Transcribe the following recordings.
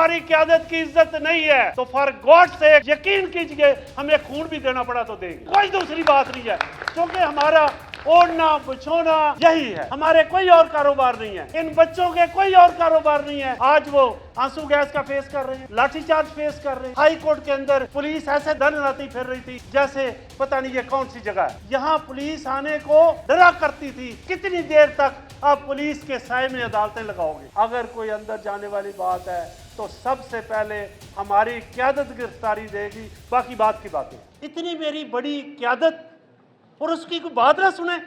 हमारी क़यादत की इज्जत नहीं है तो फॉर गॉड से यकीन कीजिए हमें खून भी देना पड़ा तो देंगे, कोई दूसरी बात नहीं है, क्योंकि हमारा ओढ़ना बिछोना यही है, हमारे कोई और कारोबार नहीं है, इन बच्चों के कोई और कारोबार नहीं है। आज वो आंसू गैस का फेस कर रहे हैं, लाठीचार्ज फेस कर रहे हैं। हाई कोर्ट के अंदर पुलिस ऐसे धनराती फिर रही थी जैसे पता नहीं ये कौन सी जगह है। यहाँ पुलिस आने को डरा करती थी। कितनी देर तक आप पुलिस के साए में अदालतें लगाओगे? अगर कोई अंदर जाने वाली बात है तो सबसे पहले हमारी क़यादत गिरफ्तारी देगी, बाकी बात की बातें। इतनी मेरी बड़ी क़यादत और उसकी कोई बात ना सुने।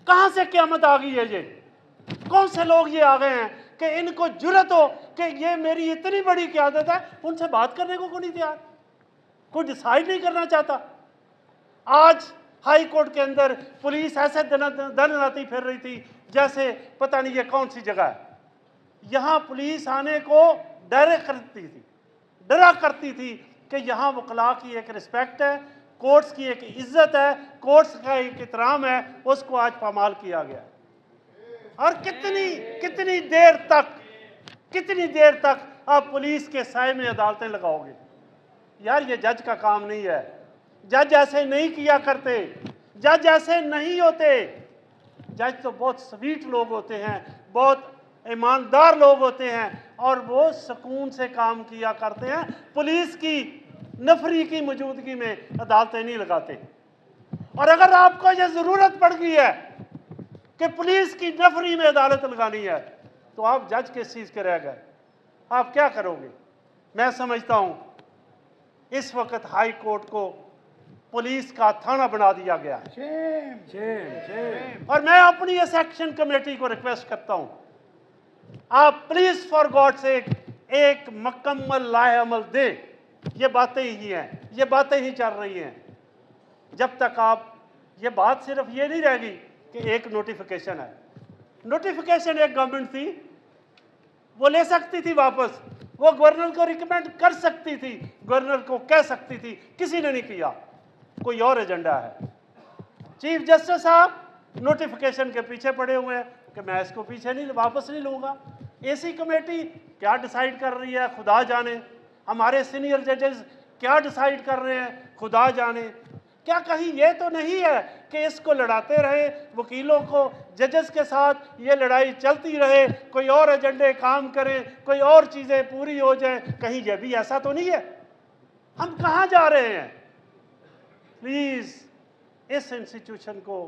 कहां से क़यामत आ गई है? ये कौन से लोग ये आ गए हैं कि इनको जुर्रत हो कि ये मेरी इतनी बड़ी क़यादत है, उनसे बात करने को कोई नहीं तैयार, कोई डिसाइड नहीं करना चाहता। आज हाई कोर्ट के अंदर पुलिस ऐसे धनराती फिर रही थी जैसे पता नहीं ये कौन सी जगह है। यहां पुलिस आने को डरा करती थी कि यहाँ वकला की एक रिस्पेक्ट है, कोर्ट्स की एक इज्जत है, कोर्ट्स का एक एहतराम है, उसको आज पामाल किया गया। और कितनी देर तक आप पुलिस के साए में अदालतें लगाओगे? यार ये जज का काम नहीं है, जज ऐसे नहीं किया करते, जज ऐसे नहीं होते। जज तो बहुत स्वीट लोग होते हैं, बहुत ईमानदार लोग होते हैं और वो सुकून से काम किया करते हैं। पुलिस की नफरी की मौजूदगी में अदालतें नहीं लगाते। और अगर आपको यह जरूरत पड़ गई है कि पुलिस की नफरी में अदालत लगानी है तो आप जज किस चीज के रह गए? आप क्या करोगे? मैं समझता हूं इस वक्त हाई कोर्ट को पुलिस का थाना बना दिया गया है। और मैं अपनी इस एक्शन कमेटी को रिक्वेस्ट करता हूं, आप प्लीज फॉर गॉड से एक मुकम्मल लाएअमल दे। ये बातें ही हैं, ये बातें ही चल रही हैं। जब तक आप, ये बात सिर्फ ये नहीं रहेगी कि एक नोटिफिकेशन है। नोटिफिकेशन एक गवर्नमेंट थी, वो ले सकती थी वापस, वो गवर्नर को रिकमेंड कर सकती थी, गवर्नर को कह सकती थी, किसी ने नहीं किया। कोई और एजेंडा है। चीफ जस्टिस साहब नोटिफिकेशन के पीछे पड़े हुए हैं कि मैं इसको पीछे नहीं, वापस नहीं लूंगा। एसी कमेटी क्या डिसाइड कर रही है खुदा जाने, हमारे सीनियर जजेस क्या डिसाइड कर रहे हैं खुदा जाने। क्या कहीं ये तो नहीं है कि इसको लड़ाते रहे वकीलों को, जजेस के साथ ये लड़ाई चलती रहे, कोई और एजेंडे काम करें, कोई और चीज़ें पूरी हो जाएं? कहीं ये भी ऐसा तो नहीं है? हम कहाँ जा रहे हैं? प्लीज़ इस इंस्टीट्यूशन को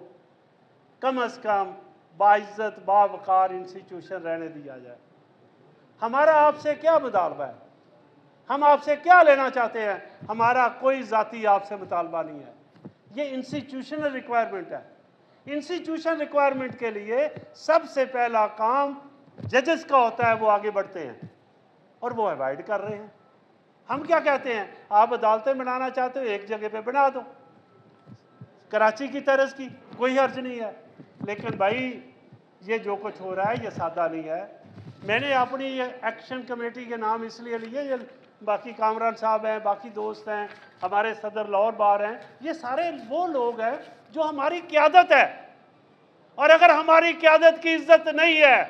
कम अज़ कम बाइज्जत बावकार इंस्टीट्यूशन रहने दिया जाए। हमारा आपसे क्या मुतालबा है? हम आपसे क्या लेना चाहते हैं? हमारा कोई ज़ाती आपसे मुतालबा नहीं है, ये इंस्टीट्यूशनल रिक्वायरमेंट है। इंस्टीट्यूशन रिक्वायरमेंट के लिए सबसे पहला काम जजेस का होता है, वो आगे बढ़ते हैं और वो अवॉइड कर रहे हैं। हम क्या कहते हैं? आप अदालतें बनाना चाहते हो एक जगह पे बना दो, कराची की तरह की, कोई हर्ज नहीं है। लेकिन भाई ये जो कुछ हो रहा है ये सादा नहीं है। मैंने अपनी ये एक्शन कमेटी के नाम इसलिए लिए, ये बाकी कामरान साहब हैं, बाकी दोस्त हैं, हमारे सदर लाहौर बार हैं, ये सारे वो लोग हैं जो हमारी क़यादत है। और अगर हमारी क़यादत की इज्जत नहीं है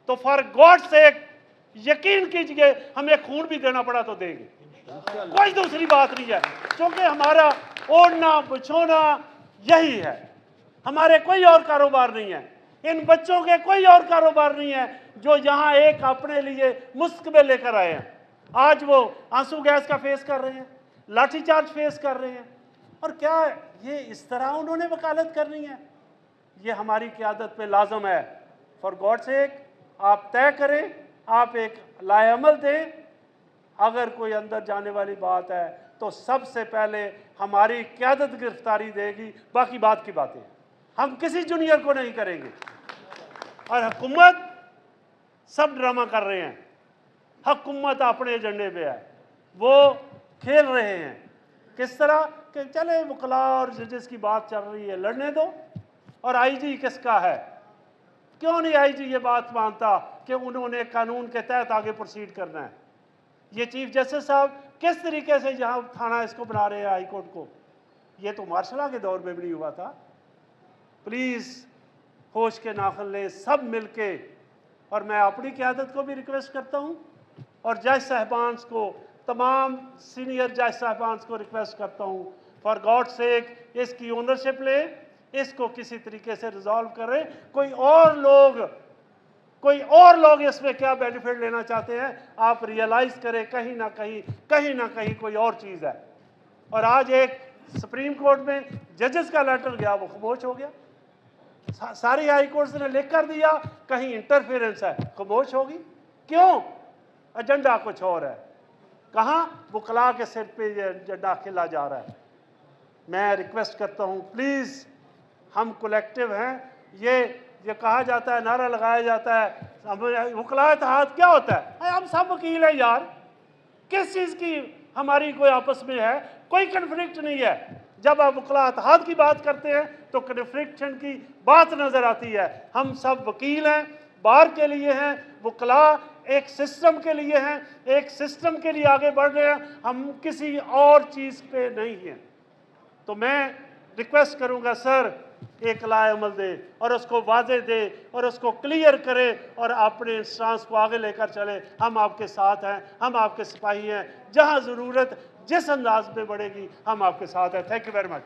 तो फॉर गॉड से यकीन कीजिए हमें खून भी देना पड़ा तो देंगे, कोई दूसरी बात नहीं है, क्योंकि हमारा ओढ़ना बिछोना यही है, हमारे कोई और कारोबार नहीं है, इन बच्चों के कोई और कारोबार नहीं है जो यहाँ एक अपने लिए मुस्क में लेकर आए हैं। आज वो आंसू गैस का फेस कर रहे हैं, लाठीचार्ज फेस कर रहे हैं। और क्या ये इस तरह उन्होंने वकालत करनी है? ये हमारी क़यादत पे लाजम है। फॉर गॉड सेक आप तय करें, आप एक लाएअमल दें। अगर कोई अंदर जाने वाली बात है तो सबसे पहले हमारी क़यादत गिरफ्तारी देगी, बाकी बात की बातें हम किसी जूनियर को नहीं करेंगे। और हुकूमत सब ड्रामा कर रहे हैं, हुकूमत अपने एजेंडे पे है, वो खेल रहे हैं। किस तरह कि चले वकला और जजेस की बात चल रही है, लड़ने दो। और आईजी किसका है? क्यों नहीं आईजी ये बात मानता कि उन्होंने कानून के तहत आगे प्रोसीड करना है? ये चीफ जस्टिस साहब किस तरीके से यहाँ थाना इसको बना रहे हैं हाई कोर्ट को? ये तो मार्शल के दौर में भी नहीं हुआ था। प्लीज़ होश के नाखुन लें सब मिलके। और मैं अपनी क़यादत को भी रिक्वेस्ट करता हूँ और जज साहबान को, तमाम सीनियर जज साहबान को रिक्वेस्ट करता हूँ, फॉर गॉड सेक इसकी ओनरशिप ले, इसको किसी तरीके से रिजॉल्व करें। कोई और लोग इसमें क्या बेनिफिट लेना चाहते हैं, आप रियलाइज करें, कहीं ना कहीं कोई और चीज़ है। और आज एक सुप्रीम कोर्ट में जजेस का लेटर गया, वो खामोश हो गया। सारी हाई कोर्ट्स ने लिख कर दिया कहीं इंटरफेरेंस है, खामोश होगी। क्यों? एजेंडा कुछ और है। कहाँ? वकला के सिर पे ये एजेंडा खिला जा रहा है। मैं रिक्वेस्ट करता हूँ, प्लीज़, हम कलेक्टिव हैं। ये कहा जाता है, नारा लगाया जाता है, वकला इत्तेहाद क्या होता है? हम सब वकील हैं यार, किस चीज़ की हमारी कोई आपस में है? कोई कन्फ्लिक्ट नहीं है। जब आप वकला इत्तेहाद की बात करते हैं तो कन्फ्लिक्शन की बात नज़र आती है। हम सब वकील हैं, बार के लिए हैं, वकला एक सिस्टम के लिए हैं, एक सिस्टम के लिए आगे बढ़ रहे हैं, हम किसी और चीज़ पे नहीं हैं। तो मैं रिक्वेस्ट करूंगा, सर एक लाए अमल दे और उसको वाजे दे और उसको क्लियर करे और अपने इंस्टांस को आगे लेकर चले। हम आपके साथ हैं, हम आपके सिपाही हैं। जहां ज़रूरत जिस अंदाज में बढ़ेगी, हम आपके साथ हैं। Thank you very much.